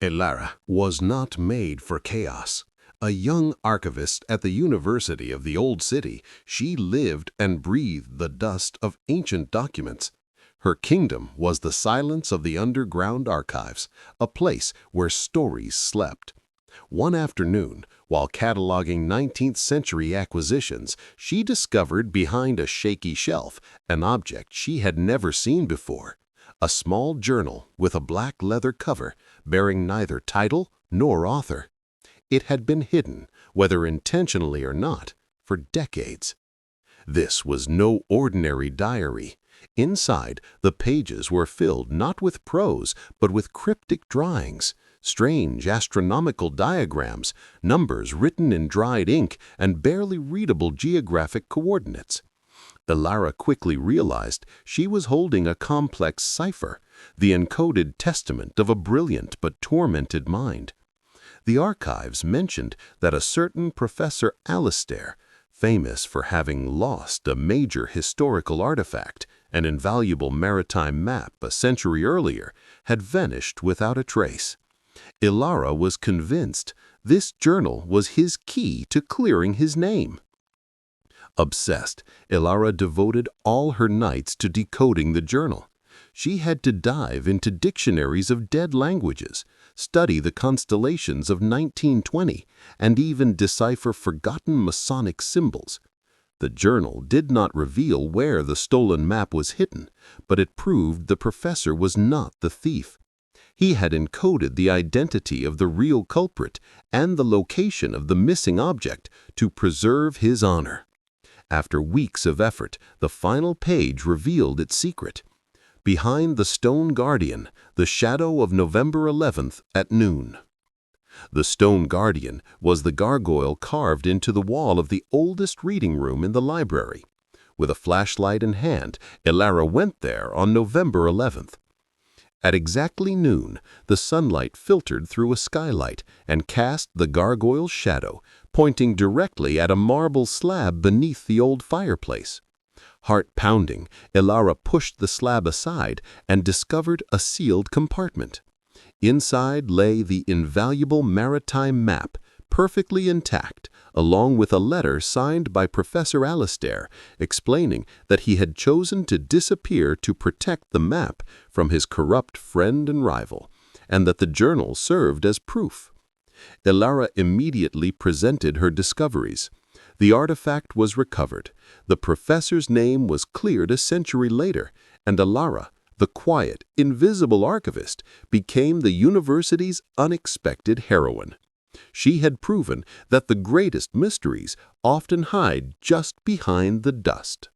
Elara was not made for chaos. A young archivist at the University of the Old City, she lived and breathed the dust of ancient documents. Her kingdom was the silence of the underground archives, a place where stories slept. One afternoon, while cataloging 19th-century acquisitions, she discovered behind a shaky shelf an object she had never seen before. A small journal with a black leather cover bearing neither title nor author. It had been hidden, whether intentionally or not, for decades. This was no ordinary diary. Inside, the pages were filled not with prose, but with cryptic drawings, strange astronomical diagrams, numbers written in dried ink, and barely readable geographic coordinates. Elara quickly realized she was holding a complex cipher, the encoded testament of a brilliant but tormented mind. The archives mentioned that a certain Professor Alastair, famous for having lost a major historical artifact, an invaluable maritime map a century earlier, had vanished without a trace. Elara was convinced this journal was his key to clearing his name. Obsessed, Elara devoted all her nights to decoding the journal. She had to dive into dictionaries of dead languages, study the constellations of 1920, and even decipher forgotten Masonic symbols. The journal did not reveal where the stolen map was hidden, but it proved the professor was not the thief. He had encoded the identity of the real culprit and the location of the missing object to preserve his honor. After weeks of effort, the final page revealed its secret. Behind the stone guardian, the shadow of November 11th at noon. The stone guardian was the gargoyle carved into the wall of the oldest reading room in the library. With a flashlight in hand, Elara went there on November 11th. At exactly noon, the sunlight filtered through a skylight and cast the gargoyle's shadow, pointing directly at a marble slab beneath the old fireplace. Heart-pounding, Elara pushed the slab aside and discovered a sealed compartment. Inside lay the invaluable maritime map, perfectly intact, along with a letter signed by Professor Alastair explaining that he had chosen to disappear to protect the map from his corrupt friend and rival, and that the journal served as proof. Elara immediately presented her discoveries. The artifact was recovered, the professor's name was cleared a century later, and Elara, the quiet, invisible archivist, became the university's unexpected heroine. She had proven that the greatest mysteries often hide just behind the dust.